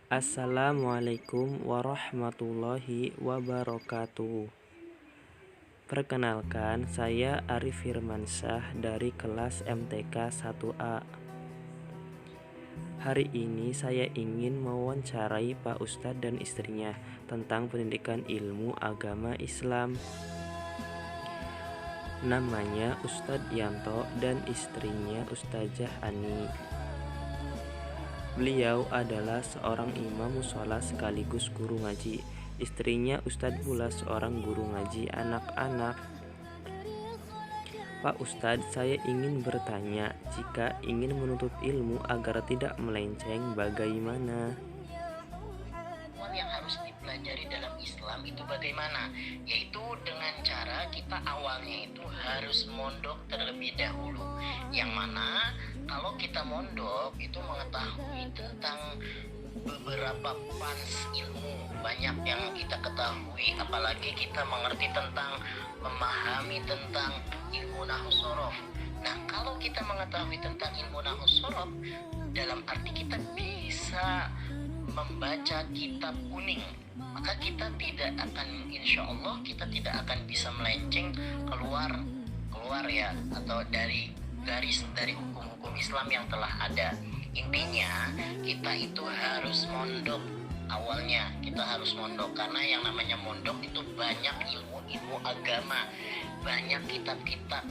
Assalamualaikum warahmatullahi wabarakatuh. Perkenalkan, saya Arif Firmansyah dari kelas MTK 1A. Hari ini saya ingin mewawancarai Pak Ustadz dan istrinya tentang pendidikan ilmu agama Islam. Namanya Ustadz Yanto dan istrinya Ustazah Ani. Beliau adalah seorang imam mushola sekaligus guru ngaji. Istrinya Ustadz pula seorang guru ngaji anak-anak. Pak Ustadz, saya ingin bertanya, jika ingin menuntut ilmu agar tidak melenceng, bagaimana? Yang harus dipelajari dalam Islam itu bagaimana? Yaitu dengan cara kita awalnya itu harus mondok terlebih dahulu. Yang mana kalau kita mondok itu mengetahui tentang beberapa pans ilmu, banyak yang kita ketahui, apalagi kita mengerti tentang, memahami tentang ilmu nahwu shorof. Nah, kalau kita mengetahui tentang ilmu nahwu shorof, dalam arti kita bisa membaca kitab kuning, maka kita tidak akan, insya Allah kita tidak akan bisa melenceng keluar ya, atau dari garis dari hukum-hukum Islam yang telah ada. Intinya kita itu harus mondok. Awalnya kita harus mondok, karena yang namanya mondok itu banyak ilmu agama, banyak kitab-kitab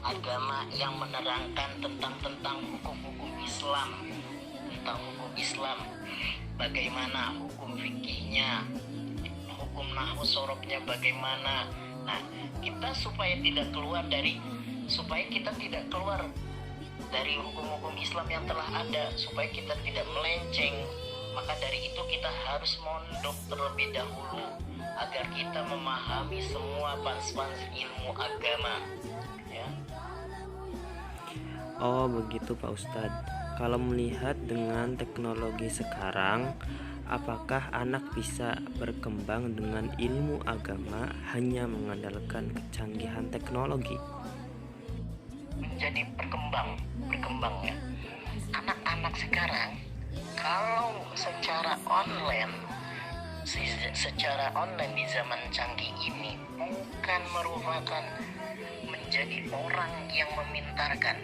agama yang menerangkan tentang hukum-hukum Islam, tentang hukum Islam, bagaimana hukum fikihnya, hukum nahwu sorobnya bagaimana. Nah, kita supaya kita tidak keluar dari hukum-hukum Islam yang telah ada, supaya kita tidak melenceng, maka dari itu kita harus mondok terlebih dahulu agar kita memahami semua pans-pans ilmu agama, ya. Oh begitu Pak Ustadz. Kalau melihat dengan teknologi sekarang, apakah anak bisa berkembang dengan ilmu agama hanya mengandalkan kecanggihan teknologi? Menjadi berkembang ya. Anak-anak sekarang kalau secara online di zaman canggih ini bukan merupakan menjadi orang yang memintarkan,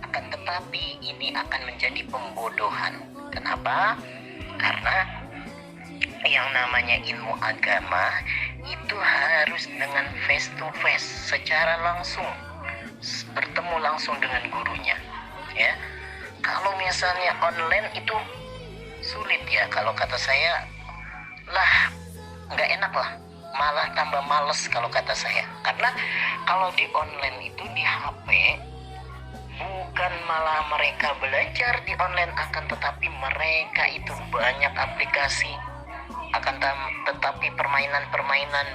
akan tetapi ini akan menjadi pembodohan. Kenapa? Karena yang namanya ilmu agama itu harus dengan face to face, secara langsung, bertemu langsung dengan gurunya, ya. Kalau misalnya online itu sulit ya, kalau kata saya lah, nggak enak lah, malah tambah males kalau kata saya. Karena kalau di online itu di HP, bukan malah mereka belajar di online, akan tetapi mereka itu banyak aplikasi, akan tetapi permainan,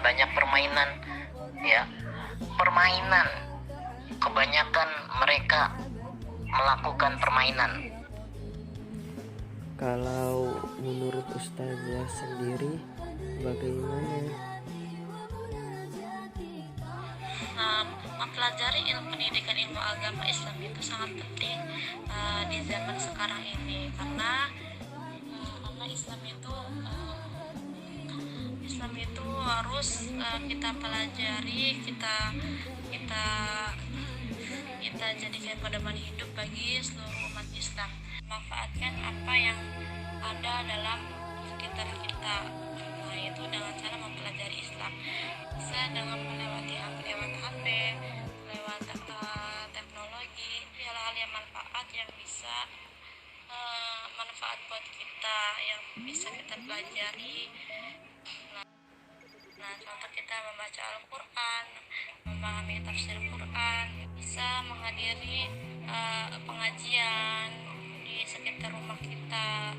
banyak permainan, ya, permainan. Kebanyakan mereka melakukan permainan. Kalau menurut Ustazah sendiri bagaimana? Mempelajari pendidikan ilmu agama Islam itu sangat penting di zaman sekarang ini, karena Islam itu harus kita pelajari, kita jadikan pedoman hidup bagi seluruh umat Islam. Manfaatkan apa yang ada dalam sekitar kita, yaitu dengan cara mempelajari Islam, bisa dengan melewati lewat HP, lewat teknologi, hal-hal yang manfaat yang bisa manfaat buat kita, yang bisa kita pelajari. Nah, contoh kita membaca Al-Quran, memahami tafsir Quran, bisa menghadiri pengajian di sekitar rumah kita.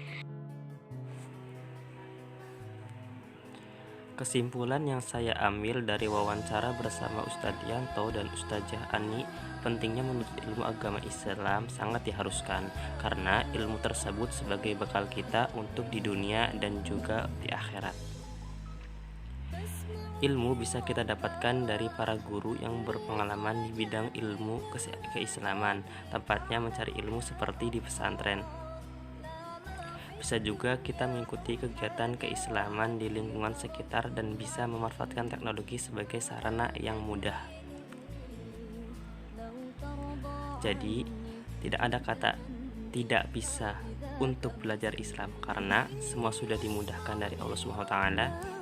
Kesimpulan yang saya ambil dari wawancara bersama Ustadz Yanto dan Ustazah Ani, pentingnya menuntut ilmu agama Islam sangat diharuskan, karena ilmu tersebut sebagai bekal kita untuk di dunia dan juga di akhirat. Ilmu bisa kita dapatkan dari para guru yang berpengalaman di bidang ilmu keislaman, tempatnya mencari ilmu seperti di pesantren. Bisa juga kita mengikuti kegiatan keislaman di lingkungan sekitar dan bisa memanfaatkan teknologi sebagai sarana yang mudah. Jadi, tidak ada kata tidak bisa untuk belajar Islam karena semua sudah dimudahkan dari Allah SWT.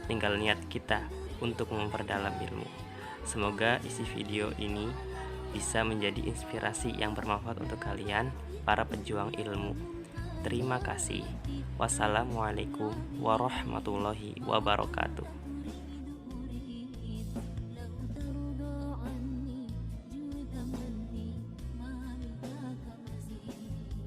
Tinggal niat kita untuk memperdalam ilmu. Semoga isi video ini bisa menjadi inspirasi yang bermanfaat untuk kalian para pejuang ilmu. Terima kasih. Wassalamualaikum warahmatullahi wabarakatuh.